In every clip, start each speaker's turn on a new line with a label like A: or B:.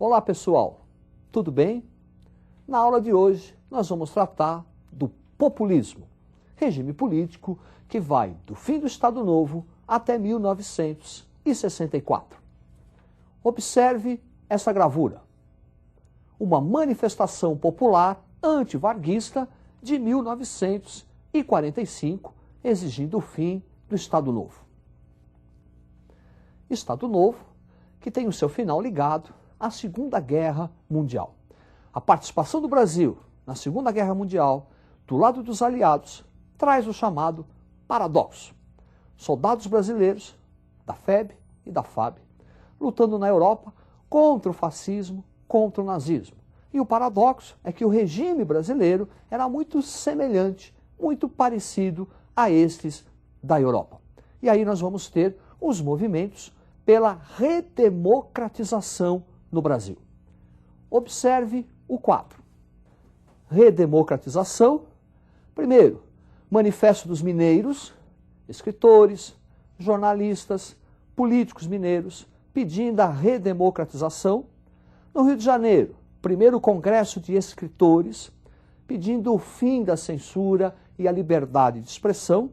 A: Olá pessoal, tudo bem? Na aula de hoje nós vamos tratar do populismo, regime político que vai do fim do Estado Novo até 1964. Observe essa gravura, uma manifestação popular antivarguista de 1945, exigindo o fim do Estado Novo. Estado Novo que tem o seu final ligado à Segunda Guerra Mundial. A participação do Brasil na Segunda Guerra Mundial, do lado dos aliados, traz o chamado paradoxo. Soldados brasileiros, da FEB e da FAB, lutando na Europa contra o fascismo, contra o nazismo. E o paradoxo é que o regime brasileiro era muito semelhante, muito parecido a estes da Europa. E aí nós vamos ter os movimentos pela redemocratização no Brasil. Observe o quadro. Redemocratização. Primeiro, Manifesto dos Mineiros, escritores, jornalistas, políticos mineiros, pedindo a redemocratização. No Rio de Janeiro, primeiro Congresso de Escritores, pedindo o fim da censura e a liberdade de expressão.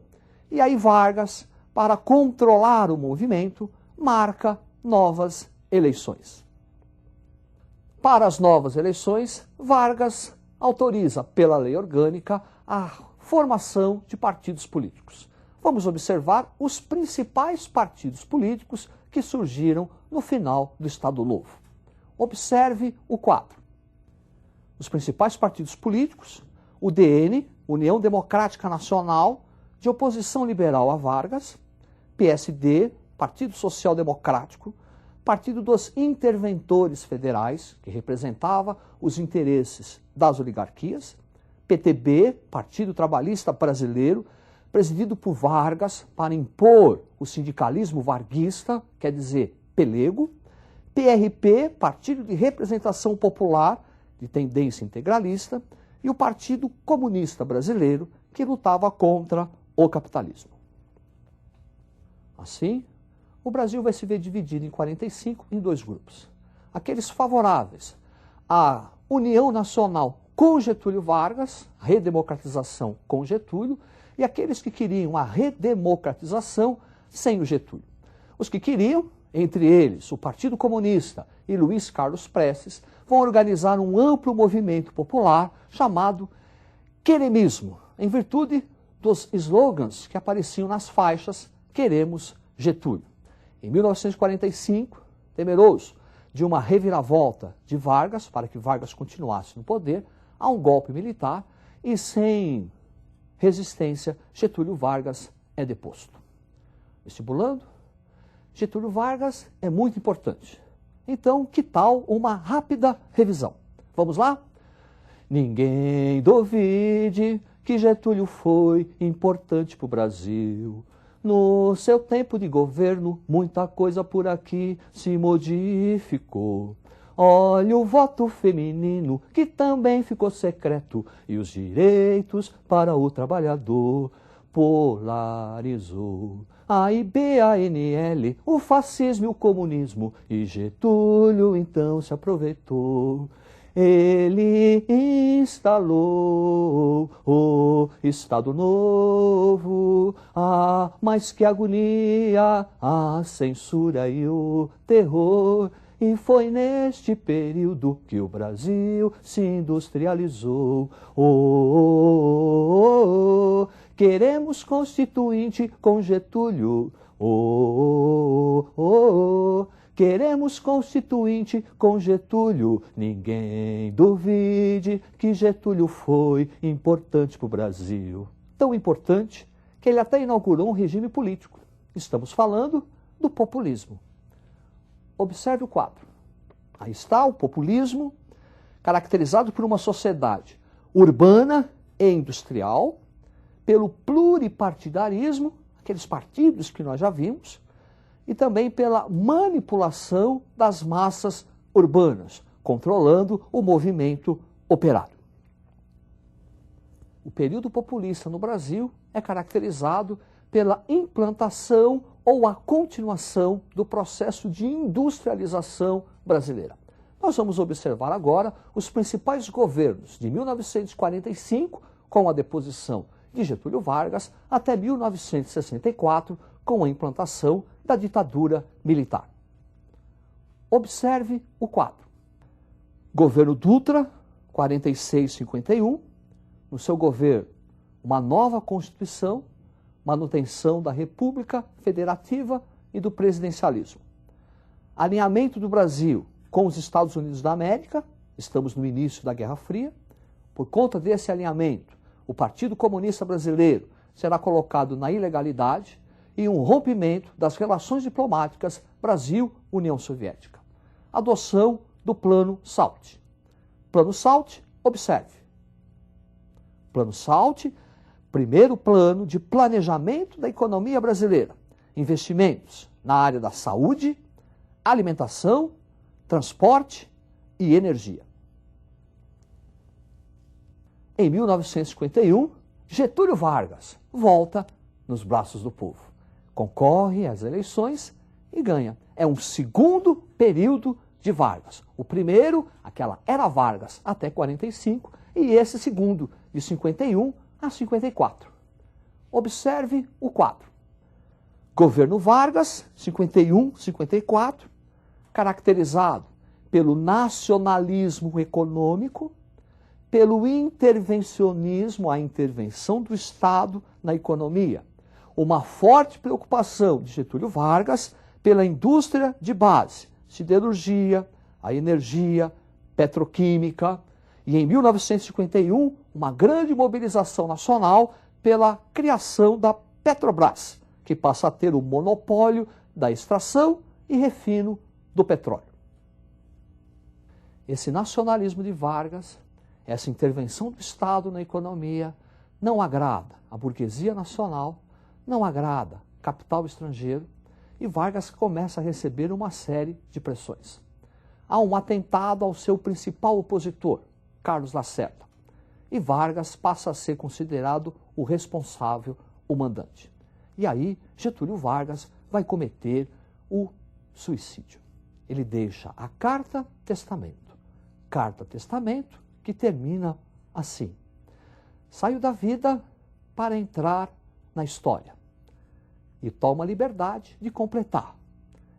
A: E aí Vargas, para controlar o movimento, marca novas eleições. Para as novas eleições, Vargas autoriza, pela lei orgânica, a formação de partidos políticos. Vamos observar os principais partidos políticos que surgiram no final do Estado Novo. Observe o quadro. Os principais partidos políticos, o DN, União Democrática Nacional, de oposição liberal a Vargas, PSD, Partido Social Democrático, Partido dos Interventores Federais, que representava os interesses das oligarquias, PTB, Partido Trabalhista Brasileiro, presidido por Vargas para impor o sindicalismo varguista, quer dizer, pelego, PRP, Partido de Representação Popular, de tendência integralista, e o Partido Comunista Brasileiro, que lutava contra o capitalismo. Assim, o Brasil vai se ver dividido em 45 em dois grupos. Aqueles favoráveis à União Nacional com Getúlio Vargas, redemocratização com Getúlio, e aqueles que queriam a redemocratização sem o Getúlio. Os que queriam, entre eles o Partido Comunista e Luiz Carlos Prestes, vão organizar um amplo movimento popular chamado queremismo, em virtude dos slogans que apareciam nas faixas "Queremos Getúlio". Em 1945, temeroso de uma reviravolta de Vargas, para que Vargas continuasse no poder, há um golpe militar e, sem resistência, Getúlio Vargas é deposto. Vestibulando, Getúlio Vargas é muito importante. Então, que tal uma rápida revisão? Vamos lá? Ninguém duvide que Getúlio foi importante para o Brasil. No seu tempo de governo, muita coisa por aqui se modificou. Olha o voto feminino, que também ficou secreto, e os direitos para o trabalhador polarizou. A IBANL, o fascismo e o comunismo, e Getúlio então se aproveitou. Ele instalou o Estado Novo, mas que agonia, a censura e o terror. E foi neste período que o Brasil se industrializou. Queremos constituinte com Getúlio. Queremos constituinte com Getúlio. Ninguém duvide que Getúlio foi importante para o Brasil. Tão importante que ele até inaugurou um regime político. Estamos falando do populismo. Observe o quadro. Aí está o populismo, caracterizado por uma sociedade urbana e industrial, pelo pluripartidarismo, aqueles partidos que nós já vimos, e também pela manipulação das massas urbanas, controlando o movimento operário. O período populista no Brasil é caracterizado pela implantação ou a continuação do processo de industrialização brasileira. Nós vamos observar agora os principais governos de 1945, com a deposição de Getúlio Vargas, até 1964, com a implantação da ditadura militar. Observe o quadro. Governo Dutra, 46-51, no seu governo, uma nova Constituição, manutenção da República Federativa e do presidencialismo. Alinhamento do Brasil com os Estados Unidos da América, estamos no início da Guerra Fria. Por conta desse alinhamento, o Partido Comunista Brasileiro será colocado na ilegalidade e um rompimento das relações diplomáticas Brasil-União Soviética. Adoção do Plano SALT. Plano SALT, observe. Plano SALT, primeiro plano de planejamento da economia brasileira. Investimentos na área da saúde, alimentação, transporte e energia. Em 1951, Getúlio Vargas volta nos braços do povo. Concorre às eleições e ganha. É um segundo período de Vargas. O primeiro, aquela era Vargas até 45, e esse segundo, de 51 a 54. Observe o quadro. Governo Vargas, 51-54, caracterizado pelo nacionalismo econômico, pelo intervencionismo, a intervenção do Estado na economia. Uma forte preocupação de Getúlio Vargas pela indústria de base, siderurgia, a energia, petroquímica, e em 1951, uma grande mobilização nacional pela criação da Petrobras, que passa a ter o monopólio da extração e refino do petróleo. Esse nacionalismo de Vargas, essa intervenção do Estado na economia, não agrada a burguesia nacional, não agrada capital estrangeiro, e Vargas começa a receber uma série de pressões. Há um atentado ao seu principal opositor, Carlos Lacerda, e Vargas passa a ser considerado o responsável, o mandante. E aí, Getúlio Vargas vai cometer o suicídio. Ele deixa a carta-testamento. Carta-testamento que termina assim: saio da vida para entrar na história. E toma a liberdade de completar.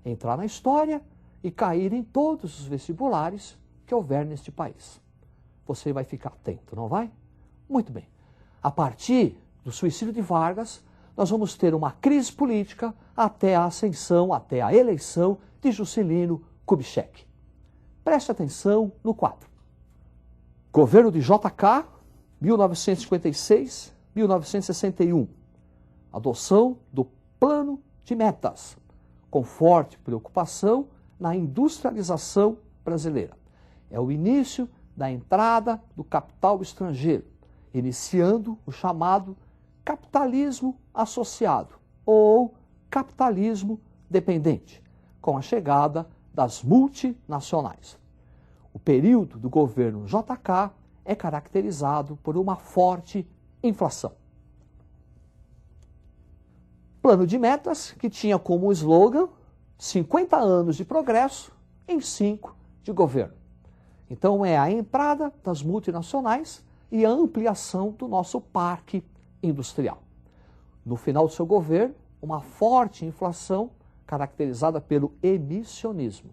A: Entrar na história e cair em todos os vestibulares que houver neste país. Você vai ficar atento, não vai? Muito bem. A partir do suicídio de Vargas, nós vamos ter uma crise política até a ascensão, até a eleição de Juscelino Kubitschek. Preste atenção no quadro. Governo de JK, 1956-1961. Adoção do Plano de Metas, com forte preocupação na industrialização brasileira. É o início da entrada do capital estrangeiro, iniciando o chamado capitalismo associado ou capitalismo dependente, com a chegada das multinacionais. O período do governo JK é caracterizado por uma forte inflação. Plano de metas que tinha como slogan 50 anos de progresso em 5 de governo. Então é a entrada das multinacionais e a ampliação do nosso parque industrial. No final do seu governo, uma forte inflação caracterizada pelo emissionismo.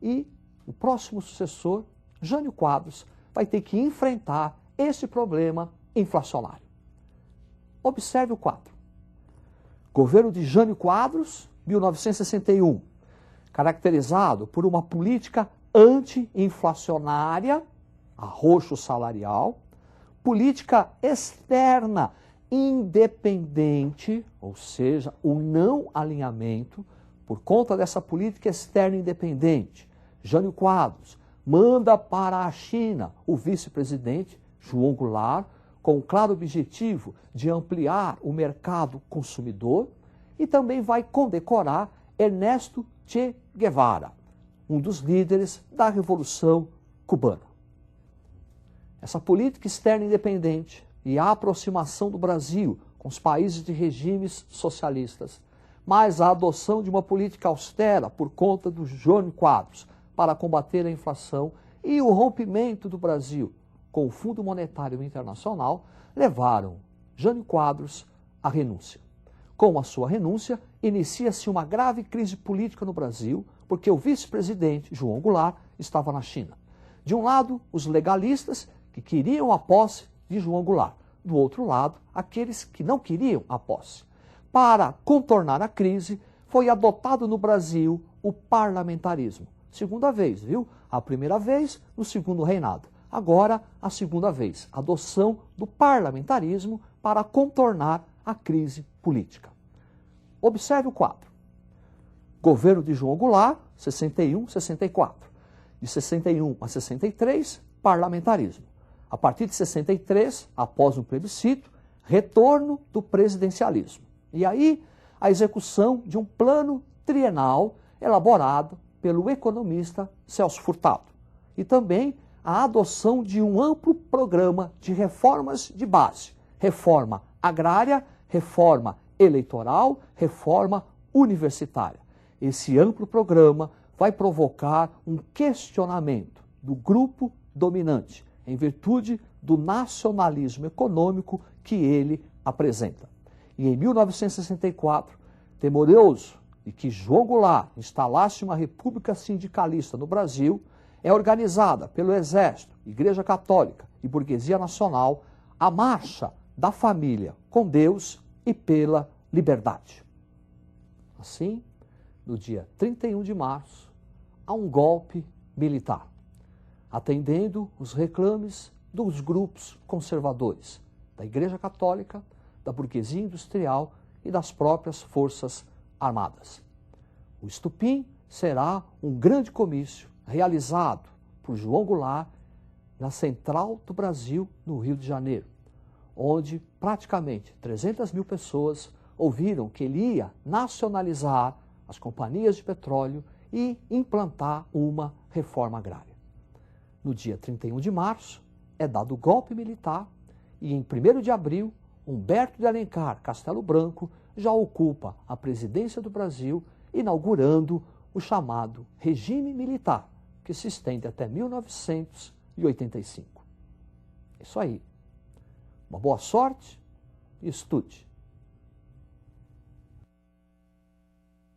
A: E o próximo sucessor, Jânio Quadros, vai ter que enfrentar esse problema inflacionário. Observe o quadro. Governo de Jânio Quadros, 1961, caracterizado por uma política anti-inflacionária, arroxo salarial, política externa independente, ou seja, o não alinhamento. Por conta dessa política externa independente, Jânio Quadros manda para a China o vice-presidente João Goulart, com o claro objetivo de ampliar o mercado consumidor, e também vai condecorar Ernesto Che Guevara, um dos líderes da Revolução Cubana. Essa política externa independente e a aproximação do Brasil com os países de regimes socialistas, mas a adoção de uma política austera por conta do Jânio Quadros, para combater a inflação e o rompimento do Brasil com o Fundo Monetário Internacional levaram Jânio Quadros à renúncia. Com a sua renúncia, inicia-se uma grave crise política no Brasil, porque o vice-presidente, João Goulart, estava na China. De um lado, os legalistas, que queriam a posse de João Goulart. Do outro lado, aqueles que não queriam a posse. Para contornar a crise, foi adotado no Brasil o parlamentarismo. Segunda vez, viu? A primeira vez no segundo reinado. Agora, a segunda vez, adoção do parlamentarismo para contornar a crise política. Observe o quadro. Governo de João Goulart, 61, 64. De 61 a 63, parlamentarismo. A partir de 63, após um plebiscito, retorno do presidencialismo. E aí, a execução de um plano trienal elaborado pelo economista Celso Furtado. E também a adoção de um amplo programa de reformas de base. Reforma agrária, reforma eleitoral, reforma universitária. Esse amplo programa vai provocar um questionamento do grupo dominante, em virtude do nacionalismo econômico que ele apresenta. E em 1964, temeroso de que João Goulart instalasse uma república sindicalista no Brasil, é organizada pelo Exército, Igreja Católica e Burguesia Nacional a Marcha da Família com Deus e pela Liberdade. Assim, no dia 31 de março, há um golpe militar, atendendo os reclames dos grupos conservadores, da Igreja Católica, da burguesia industrial e das próprias Forças Armadas. O estupim será um grande comício realizado por João Goulart na Central do Brasil, no Rio de Janeiro, onde praticamente 300 mil pessoas ouviram que ele ia nacionalizar as companhias de petróleo e implantar uma reforma agrária. No dia 31 de março, é dado o golpe militar e em 1º de abril, Humberto de Alencar Castelo Branco já ocupa a presidência do Brasil, inaugurando o chamado regime militar, que se estende até 1985. É isso aí. Uma boa sorte e estude.